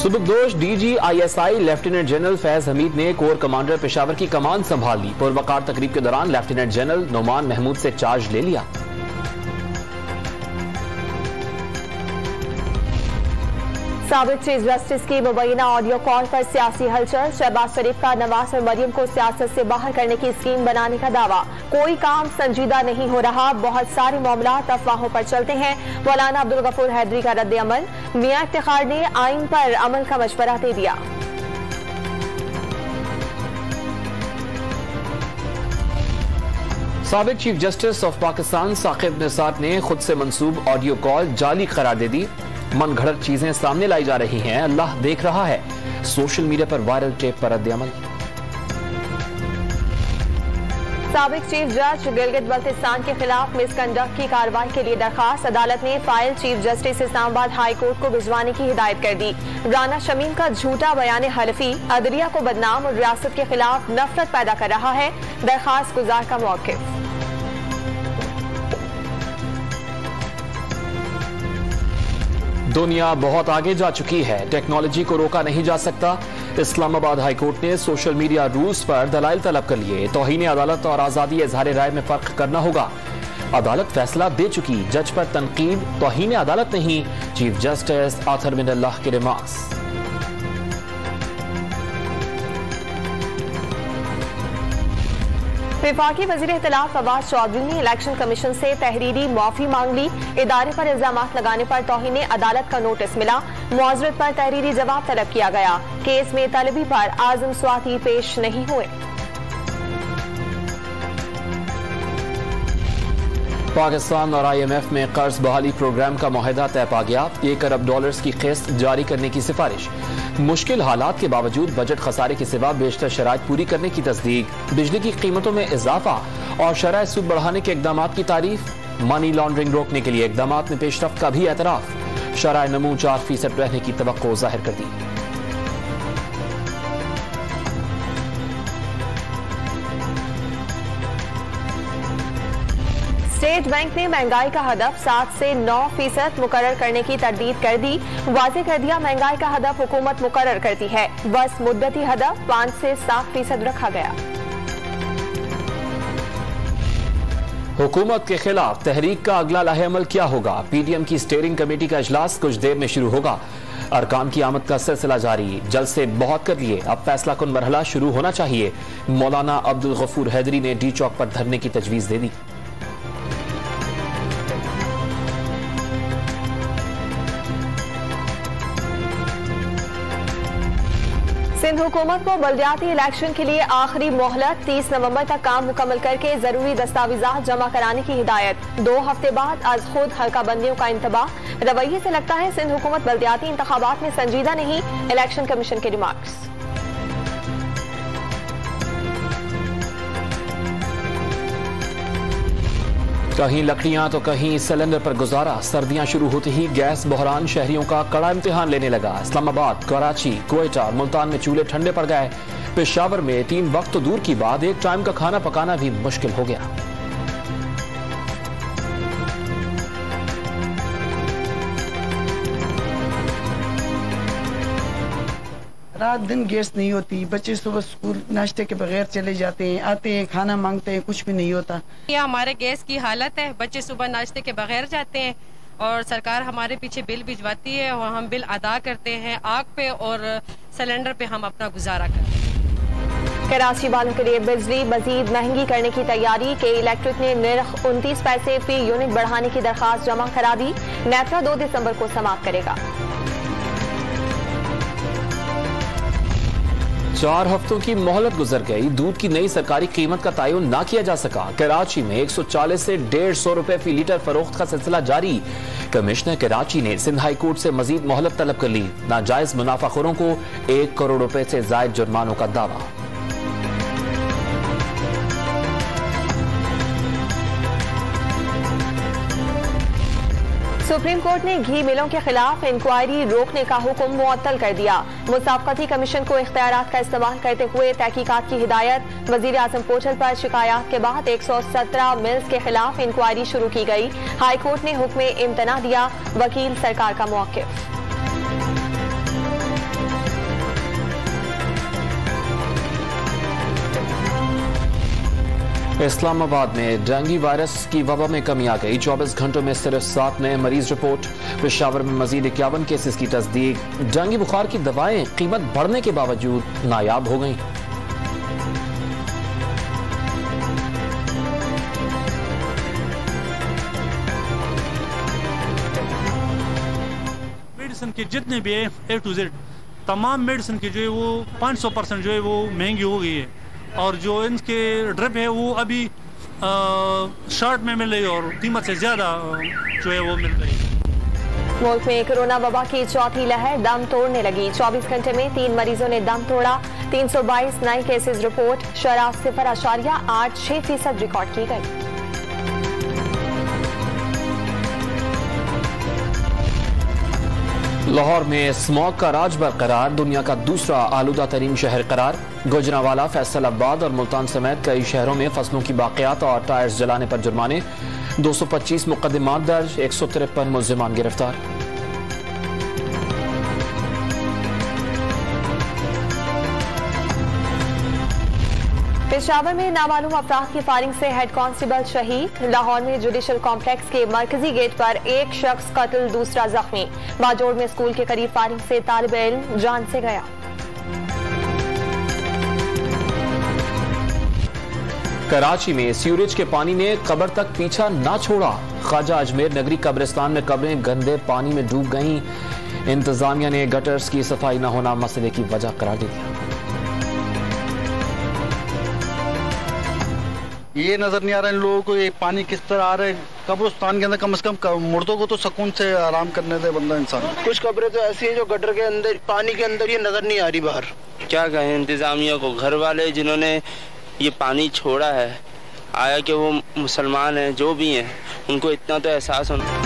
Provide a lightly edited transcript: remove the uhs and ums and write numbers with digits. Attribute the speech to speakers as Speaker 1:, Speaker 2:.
Speaker 1: सुबकदोश DGISI lieutenant general Faiz Hamid ने core commander Peshawar की कमान संभाल ली। पुरवकार तकरीब के दौरान लेफ्टिनेंट जनरल नोमान महमूद से चार्ज ले लिया।
Speaker 2: साबिक चीफ जस्टिस की मुबैना ऑडियो कॉल पर सियासी हलचल। शहबाज शरीफ का नवाज और मरियम को सियासत से बाहर करने की स्कीम बनाने का दावा। कोई काम संजीदा नहीं हो रहा, बहुत सारे मामला अफवाहों पर चलते हैं। मौलाना अब्दुल गफूर हैदरी का रद्द अमल। मियां इफ्तिखार ने आइन पर अमल का मशवरा दे दिया।
Speaker 1: साबिक chief justice of Pakistan Saqib Nisar ने खुद से मंसूब ऑडियो कॉल जाली करार दे दी। मन घड़त चीजें सामने लाई जा रही हैं, अल्लाह देख रहा है। सोशल मीडिया पर वायरल टेप पर रद्द अमल।
Speaker 2: साबिक चीफ जज गिलगित बल्तिस्तान के खिलाफ मिसकंडक्ट की कार्रवाई के लिए दरखास्त। अदालत ने file chief justice Islamabad high court को भिजवाने की हिदायत कर दी। राना शमीम का झूठा बयान हलफी अदलिया को बदनाम और रियासत के खिलाफ नफरत पैदा कर रहा है। दरखास्त गुजार का मौक़िफ़।
Speaker 1: दुनिया बहुत आगे जा चुकी है, टेक्नोलॉजी को रोका नहीं जा सकता। इस्लामाबाद हाई कोर्ट ने सोशल मीडिया रूल्स पर दलाइल तलब कर लिए। तौहीन अदालत और आजादी इजहार राय में फर्क करना होगा। अदालत फैसला दे चुकी, जज पर तनकीद तौहीन अदालत नहीं। चीफ जस्टिस आथर मिनल्लाह के रिमार्क्स।
Speaker 2: वफाकी वज़ीर इत्तलाफ फवाद चौधरी ने इलेक्शन कमीशन से तहरीरी माफी मांग ली। इदारे पर इल्जामात लगाने पर तौहीन अदालत का नोटिस मिला। मुआज़रत पर तहरीरी जवाब तलब किया गया। केस में तलबी पर आज़म स्वाति पेश नहीं हुए।
Speaker 1: पाकिस्तान और IMF में कर्ज बहाली प्रोग्राम का मुआहदा तय पा गया। $1 अरब की किस्त जारी करने की सिफारिश। मुश्किल हालात के बावजूद बजट खसारे के सिवा बेशतर शराइत पूरी करने की तस्दीक। बिजली की कीमतों में इजाफा और शरह सूद बढ़ाने के इकदाम की तारीफ। मनी लॉन्ड्रिंग रोकने के लिए इकदाम में पेशरफ्त का भी एतराफ। शरह नमू 4% रहने की तवक्को जाहिर कर दी।
Speaker 2: स्टेट बैंक ने महंगाई का हदफ 7 से 9% मुकर्रर करने की तरदीद कर दी। वाज़ेह कर दिया महंगाई का हदफ हुकूमत मुकर्रर करती है, बस मुद्दती हदफ 5 से 7% रखा गया।
Speaker 1: हुकूमत के खिलाफ तहरीक का अगला लाहेअमल क्या होगा? PDM की स्टीयरिंग कमेटी का इजलास कुछ देर में शुरू होगा। अरकान की आमद का सिलसिला जारी, जलसे बहुत कर लिए, अब फैसला कुन मरहला शुरू होना चाहिए। मौलाना अब्दुल गफूर हैदरी ने D चौक पर धरने की तजवीज दे दी।
Speaker 2: सिंध हुकूमत को बल्दियाती इलेक्शन के लिए आखिरी मोहलत 30 नवंबर तक काम मुकम्मल करके जरूरी दस्तावेजात जमा कराने की हिदायत। 2 हफ्ते बाद आज खुद हल्का बंदियों का इंतबाह। रवैये से लगता है सिंध हुकूमत बल्दियाती इंतखाबात में संजीदा नहीं। इलेक्शन कमीशन के रिमार्क्स।
Speaker 1: कहीं लकड़ियां तो कहीं सिलेंडर पर गुजारा। सर्दियां शुरू होते ही गैस बहरान शहरियों का कड़ा इम्तिहान लेने लगा। इस्लामाबाद, कराची, क्वेटा और मुल्तान में चूल्हे ठंडे पड़ गए। पेशावर में 3 वक्त तो दूर की बात, एक टाइम का खाना पकाना भी मुश्किल हो गया।
Speaker 3: रात दिन गैस नहीं होती, बच्चे सुबह स्कूल नाश्ते के बगैर चले जाते हैं, आते हैं, खाना मांगते हैं, कुछ भी नहीं होता।
Speaker 4: ये हमारे गैस की हालत है, बच्चे सुबह नाश्ते के बगैर जाते हैं और सरकार हमारे पीछे बिल भिजवाती है और हम बिल अदा करते हैं। आग पे और सिलेंडर पे हम अपना गुजारा करते हैं।
Speaker 2: कराची वालों के लिए बिजली मजीद महंगी करने की तैयारी के इलेक्ट्रिक ने निर्ख 29 पैसे फी यूनिट बढ़ाने की दरखास्त जमा करा दी। नेत्रा 2 दिसंबर को समाप्त करेगा।
Speaker 1: 4 हफ्तों की मोहलत गुजर गई, दूध की नई सरकारी कीमत का तयन ना किया जा सका। कराची में 140 से 150 रुपए फी लीटर फरोख्त का सिलसिला जारी। कमिश्नर कराची ने सिंध हाई कोर्ट से मजीद मोहलत तलब कर ली। नाजायज मुनाफाखोरों को 1 करोड़ रुपए से जायद जुर्मानों का दावा।
Speaker 2: सुप्रीम कोर्ट ने घी मिलों के खिलाफ इंक्वायरी रोकने का हुक्म मुअत्तल कर दिया। मुसाफकती कमीशन को इख्तियारात का इस्तेमाल करते हुए तहकीकात की हिदायत। वजीर आजम पोर्टल पर शिकायत के बाद 117 मिल्स के खिलाफ इंक्वायरी शुरू की गई। हाई कोर्ट ने हुक्म इम्तना दिया। वकील सरकार का मौक़िफ़।
Speaker 1: इस्लामाबाद में डेंगू वायरस की वबा में कमी आ गई। 24 घंटों में सिर्फ 7 नए मरीज रिपोर्ट। पेशावर में मजीद 51 केसेस की तस्दीक। डेंगू बुखार की दवाएं कीमत बढ़ने के बावजूद नायाब हो गई।
Speaker 5: मेडिसिन के जितने भी है A to Z तमाम मेडिसिन की जो है वो 500% जो है वो महंगी हो गई है, और जो इनके ड्रिप है वो अभी शॉर्ट में मिल रही है और कीमत से ज्यादा जो है वो मिल रही है।
Speaker 2: मुल्क में कोरोना वबा की चौथी लहर दम तोड़ने लगी। 24 घंटे में 3 मरीजों ने दम तोड़ा। 322 नए केसेस रिपोर्ट। शरह 0.86% रिकॉर्ड की गई।
Speaker 1: लाहौर में स्मॉग का राज बरकरार। दुनिया का दूसरा आलूदा तरीन शहर करार। गुजरांवाला, फैसलाबाद और मुल्तान समेत कई शहरों में फसलों की बाकियात और टायर्स जलाने पर जुर्माने। 225 मुकदमात दर्ज। 153 मुल्जिमान गिरफ्तार।
Speaker 2: पेशावर में नामालूम अफराद की फायरिंग से हेड कांस्टेबल शहीद। लाहौर में जुडिशल कॉम्प्लेक्स के मरकजी गेट पर एक शख्स कत्ल, दूसरा जख्मी। बाजोड़ में स्कूल के करीब फायरिंग से तालिब इल्म जान से गया।
Speaker 1: कराची में सीवरेज के पानी ने कब्र तक पीछा ना छोड़ा। ख्वाजा अजमेर नगरी कब्रिस्तान में कब्रें गंदे पानी में डूब गईं। इंतजामिया ने गटर्स की सफाई न होना मसले की वजह करार दे दिया।
Speaker 6: ये नजर नहीं आ रहा इन लोगों को ये पानी किस तरह आ रहा है। कब्रिस्तान के अंदर कम से कम मुर्दों को तो सुकून से आराम करने दे बंदा इंसान।
Speaker 7: कुछ कब्रें तो ऐसी हैं जो गटर के अंदर पानी के अंदर ये नजर नहीं आ रही बाहर।
Speaker 8: क्या कहें इंतजामिया को, घर वाले जिन्होंने ये पानी छोड़ा है, आया कि वो मुसलमान हैं जो भी हैं, उनको इतना तो एहसास होना।